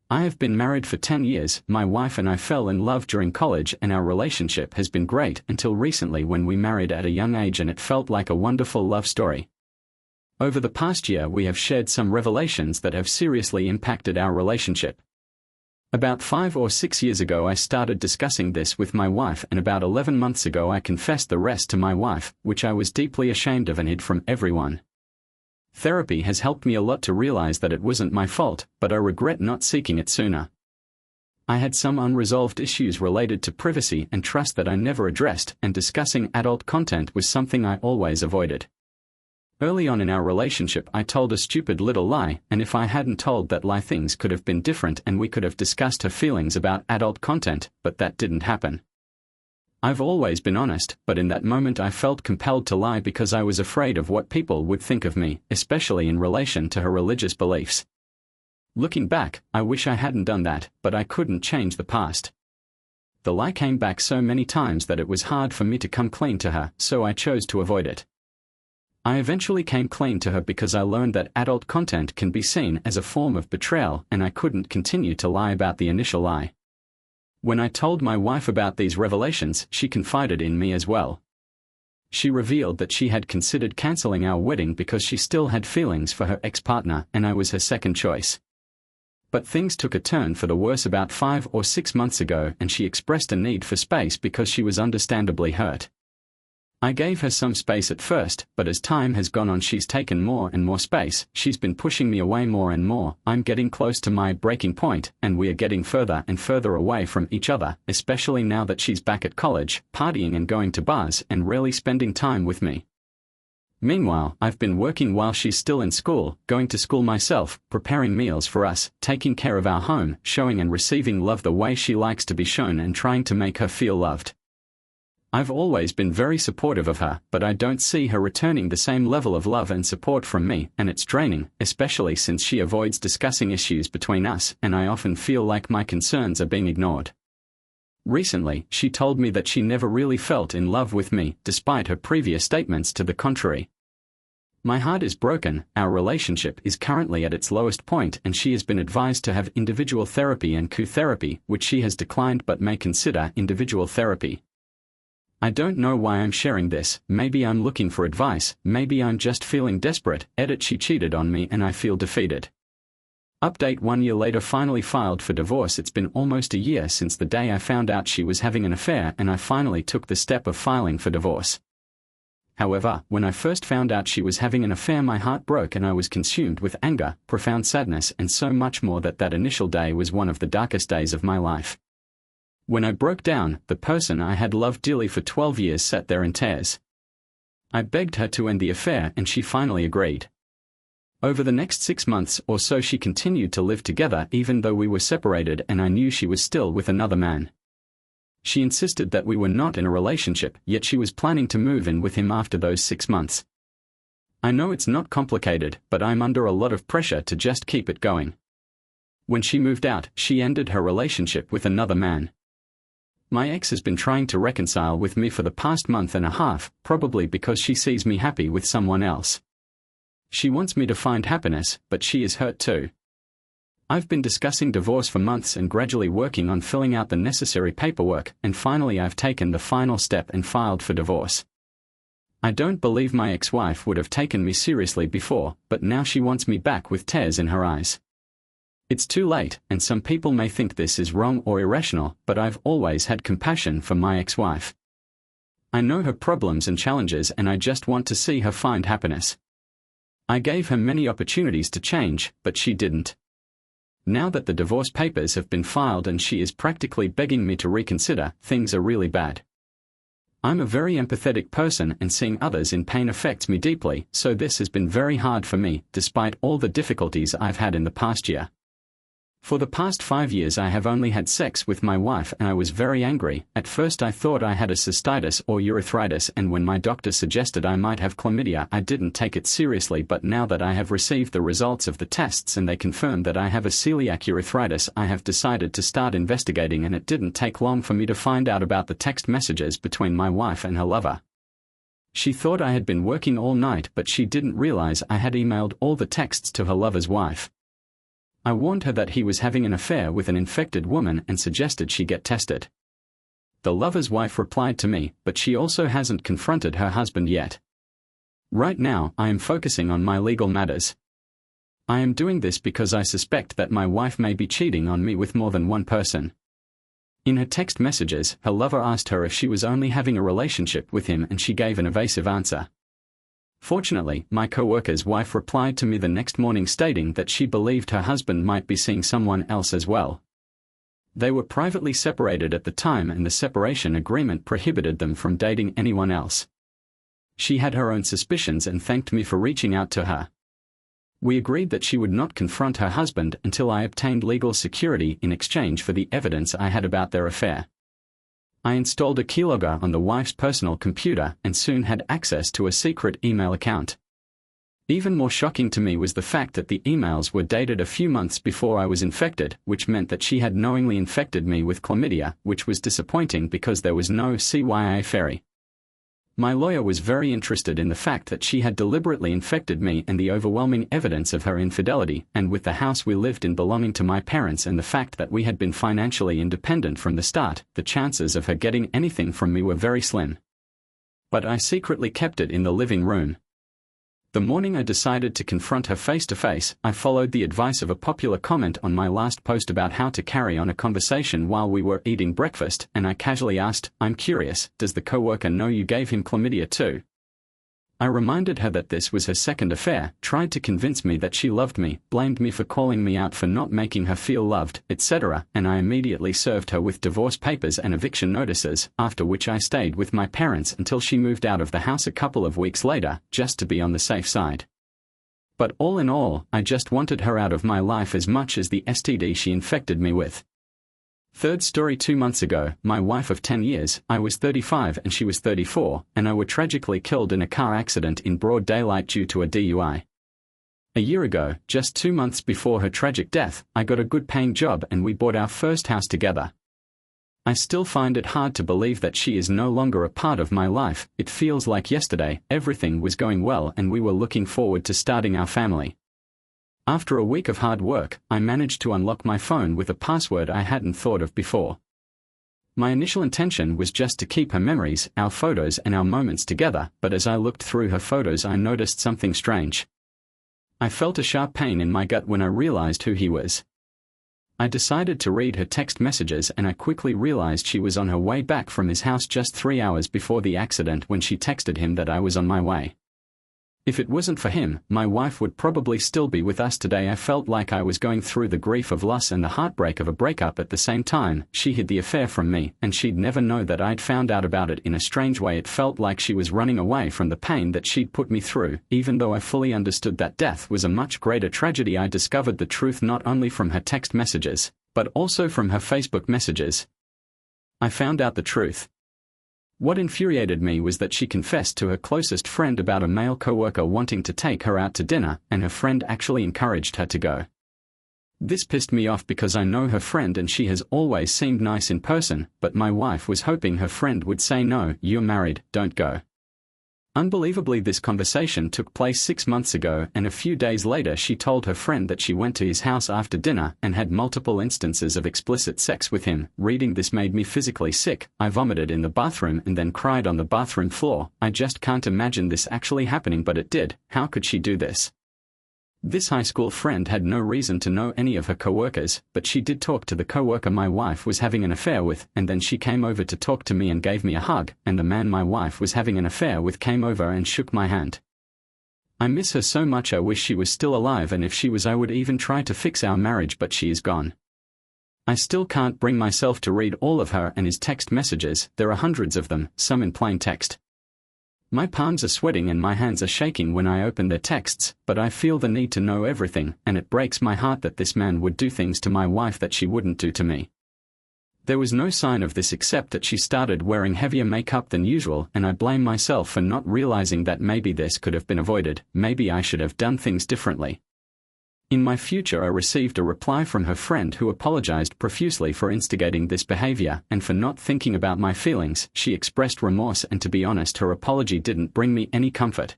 I have been married for 10 years. My wife and I fell in love during college, and our relationship has been great until recently when we married at a young age, and it felt like a wonderful love story. Over the past year, we have shared some revelations that have seriously impacted our relationship. About 5 or 6 years ago, I started discussing this with my wife, and about 11 months ago I confessed the rest to my wife, which I was deeply ashamed of and hid from everyone. Therapy has helped me a lot to realize that it wasn't my fault, but I regret not seeking it sooner. I had some unresolved issues related to privacy and trust that I never addressed, and discussing adult content was something I always avoided. Early on in our relationship, I told a stupid little lie, and if I hadn't told that lie, things could have been different and we could have discussed her feelings about adult content, but that didn't happen. I've always been honest, but in that moment I felt compelled to lie because I was afraid of what people would think of me, especially in relation to her religious beliefs. Looking back, I wish I hadn't done that, but I couldn't change the past. The lie came back so many times that it was hard for me to come clean to her, so I chose to avoid it. I eventually came clean to her because I learned that adult content can be seen as a form of betrayal, and I couldn't continue to lie about the initial lie. When I told my wife about these revelations, she confided in me as well. She revealed that she had considered canceling our wedding because she still had feelings for her ex-partner, and I was her second choice. But things took a turn for the worse about 5 or 6 months ago, and she expressed a need for space because she was understandably hurt. I gave her some space at first, but as time has gone on, she's taken more and more space. She's been pushing me away more and more. I'm getting close to my breaking point, and we are getting further and further away from each other, especially now that she's back at college, partying and going to bars, and rarely spending time with me. Meanwhile, I've been working while she's still in school, going to school myself, preparing meals for us, taking care of our home, showing and receiving love the way she likes to be shown, and trying to make her feel loved. I've always been very supportive of her, but I don't see her returning the same level of love and support from me, and it's draining, especially since she avoids discussing issues between us, and I often feel like my concerns are being ignored. Recently, she told me that she never really felt in love with me, despite her previous statements to the contrary. My heart is broken. Our relationship is currently at its lowest point, and she has been advised to have individual therapy and co-therapy, which she has declined but may consider individual therapy. I don't know why I'm sharing this. Maybe I'm looking for advice, maybe I'm just feeling desperate. She cheated on me and I feel defeated. Update: 1 year later, finally filed for divorce. It's been almost a year since the day I found out she was having an affair, and I finally took the step of filing for divorce. However, when I first found out she was having an affair, my heart broke and I was consumed with anger, profound sadness, and so much more that initial day was one of the darkest days of my life. When I broke down, the person I had loved dearly for 12 years sat there in tears. I begged her to end the affair, and she finally agreed. Over the next 6 months or so, she continued to live together even though we were separated, and I knew she was still with another man. She insisted that we were not in a relationship, yet she was planning to move in with him after those 6 months. I know it's not complicated, but I'm under a lot of pressure to just keep it going. When she moved out, she ended her relationship with another man. My ex has been trying to reconcile with me for the past month and a half, probably because she sees me happy with someone else. She wants me to find happiness, but she is hurt too. I've been discussing divorce for months and gradually working on filling out the necessary paperwork, and finally I've taken the final step and filed for divorce. I don't believe my ex-wife would have taken me seriously before, but now she wants me back with tears in her eyes. It's too late, and some people may think this is wrong or irrational, but I've always had compassion for my ex-wife. I know her problems and challenges, and I just want to see her find happiness. I gave her many opportunities to change, but she didn't. Now that the divorce papers have been filed and she is practically begging me to reconsider, things are really bad. I'm a very empathetic person, and seeing others in pain affects me deeply, so this has been very hard for me, despite all the difficulties I've had in the past year. For the past 5 years I have only had sex with my wife, and I was very angry. At first I thought I had a cystitis or urethritis, and when my doctor suggested I might have chlamydia, I didn't take it seriously, but now that I have received the results of the tests and they confirm that I have a celiac urethritis, I have decided to start investigating, and it didn't take long for me to find out about the text messages between my wife and her lover. She thought I had been working all night, but she didn't realize I had emailed all the texts to her lover's wife. I warned her that he was having an affair with an infected woman and suggested she get tested. The lover's wife replied to me, but she also hasn't confronted her husband yet. Right now, I am focusing on my legal matters. I am doing this because I suspect that my wife may be cheating on me with more than one person. In her text messages, her lover asked her if she was only having a relationship with him and she gave an evasive answer. Fortunately, my co-worker's wife replied to me the next morning stating that she believed her husband might be seeing someone else as well. They were privately separated at the time and the separation agreement prohibited them from dating anyone else. She had her own suspicions and thanked me for reaching out to her. We agreed that she would not confront her husband until I obtained legal security in exchange for the evidence I had about their affair. I installed a keylogger on the wife's personal computer and soon had access to a secret email account. Even more shocking to me was the fact that the emails were dated a few months before I was infected, which meant that she had knowingly infected me with chlamydia, which was disappointing because there was no CYA ferry. My lawyer was very interested in the fact that she had deliberately infected me and the overwhelming evidence of her infidelity, and with the house we lived in belonging to my parents and the fact that we had been financially independent from the start, the chances of her getting anything from me were very slim. But I secretly kept it in the living room. The morning I decided to confront her face-to-face, I followed the advice of a popular comment on my last post about how to carry on a conversation while we were eating breakfast, and I casually asked, "I'm curious, does the coworker know you gave him chlamydia too?" I reminded her that this was her second affair, tried to convince me that she loved me, blamed me for calling me out for not making her feel loved, etc., and I immediately served her with divorce papers and eviction notices, after which I stayed with my parents until she moved out of the house a couple of weeks later, just to be on the safe side. But all in all, I just wanted her out of my life as much as the STD she infected me with. Third story: 2 months ago, my wife of 10 years, I was 35 and she was 34, and I were tragically killed in a car accident in broad daylight due to a DUI. A year ago, just 2 months before her tragic death, I got a good-paying job and we bought our first house together. I still find it hard to believe that she is no longer a part of my life. It feels like yesterday, everything was going well and we were looking forward to starting our family. After a week of hard work, I managed to unlock my phone with a password I hadn't thought of before. My initial intention was just to keep her memories, our photos and our moments together, but as I looked through her photos I noticed something strange. I felt a sharp pain in my gut when I realized who he was. I decided to read her text messages and I quickly realized she was on her way back from his house just 3 hours before the accident when she texted him that I was on my way. If it wasn't for him, my wife would probably still be with us today. I felt like I was going through the grief of loss and the heartbreak of a breakup at the same time. She hid the affair from me, and she'd never know that I'd found out about it. In a strange way, it felt like she was running away from the pain that she'd put me through, even though I fully understood that death was a much greater tragedy. I discovered the truth not only from her text messages, but also from her Facebook messages. I found out the truth. What infuriated me was that she confessed to her closest friend about a male coworker wanting to take her out to dinner, and her friend actually encouraged her to go. This pissed me off because I know her friend and she has always seemed nice in person, but my wife was hoping her friend would say no, "You're married, don't go." Unbelievably, this conversation took place 6 months ago, and a few days later she told her friend that she went to his house after dinner and had multiple instances of explicit sex with him. Reading this made me physically sick. I vomited in the bathroom and then cried on the bathroom floor. I just can't imagine this actually happening, but it did. How could she do this? This high school friend had no reason to know any of her coworkers, but she did talk to the coworker my wife was having an affair with, and then she came over to talk to me and gave me a hug, and the man my wife was having an affair with came over and shook my hand. I miss her so much. I wish she was still alive, and if she was I would even try to fix our marriage, but she is gone. I still can't bring myself to read all of her and his text messages. There are hundreds of them, some in plain text. My palms are sweating and my hands are shaking when I open their texts, but I feel the need to know everything, and it breaks my heart that this man would do things to my wife that she wouldn't do to me. There was no sign of this except that she started wearing heavier makeup than usual, and I blame myself for not realizing that maybe this could have been avoided. Maybe I should have done things differently. In my future, I received a reply from her friend who apologized profusely for instigating this behavior and for not thinking about my feelings. She expressed remorse, and to be honest, her apology didn't bring me any comfort.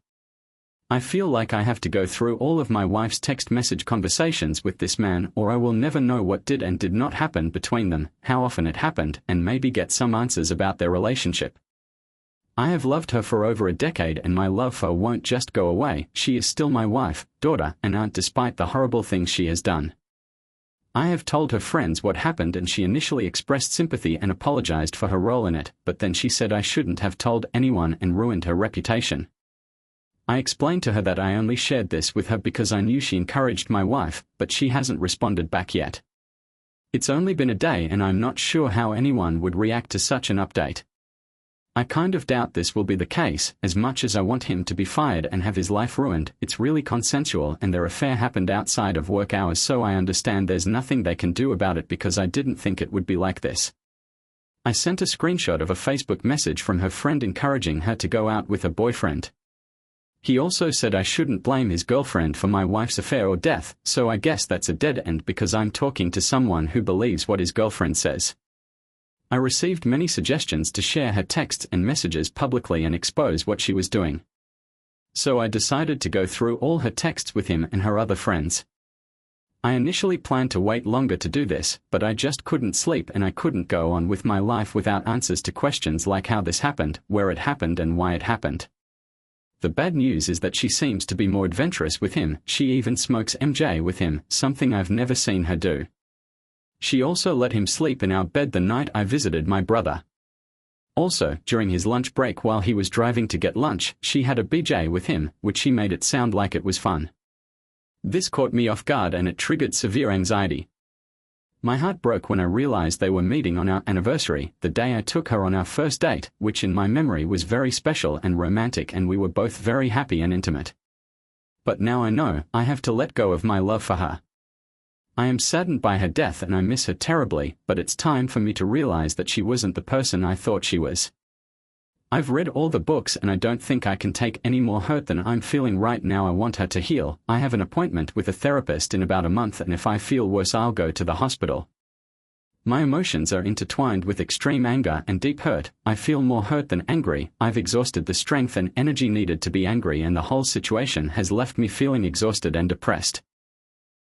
I feel like I have to go through all of my wife's text message conversations with this man, or I will never know what did and did not happen between them, how often it happened, and maybe get some answers about their relationship. I have loved her for over a decade, and my love for her won't just go away. She is still my wife, daughter, and aunt despite the horrible things she has done. I have told her friends what happened, and she initially expressed sympathy and apologized for her role in it, but then she said I shouldn't have told anyone and ruined her reputation. I explained to her that I only shared this with her because I knew she encouraged my wife, but she hasn't responded back yet. It's only been a day and I'm not sure how anyone would react to such an update. I kind of doubt this will be the case. As much as I want him to be fired and have his life ruined, it's really consensual and their affair happened outside of work hours, so I understand there's nothing they can do about it because I didn't think it would be like this. I sent a screenshot of a Facebook message from her friend encouraging her to go out with her boyfriend. He also said I shouldn't blame his girlfriend for my wife's affair or death, so I guess that's a dead end because I'm talking to someone who believes what his girlfriend says. I received many suggestions to share her texts and messages publicly and expose what she was doing. So I decided to go through all her texts with him and her other friends. I initially planned to wait longer to do this, but I just couldn't sleep and I couldn't go on with my life without answers to questions like how this happened, where it happened, and why it happened. The bad news is that she seems to be more adventurous with him. She even smokes MJ with him, something I've never seen her do. She also let him sleep in our bed the night I visited my brother. Also, during his lunch break while he was driving to get lunch, she had a BJ with him, which she made it sound like it was fun. This caught me off guard and it triggered severe anxiety. My heart broke when I realized they were meeting on our anniversary, the day I took her on our first date, which in my memory was very special and romantic, and we were both very happy and intimate. But now I know I have to let go of my love for her. I am saddened by her death and I miss her terribly, but it's time for me to realize that she wasn't the person I thought she was. I've read all the books and I don't think I can take any more hurt than I'm feeling right now. I want her to heal. I have an appointment with a therapist in about a month, and if I feel worse I'll go to the hospital. My emotions are intertwined with extreme anger and deep hurt. I feel more hurt than angry. I've exhausted the strength and energy needed to be angry, and the whole situation has left me feeling exhausted and depressed.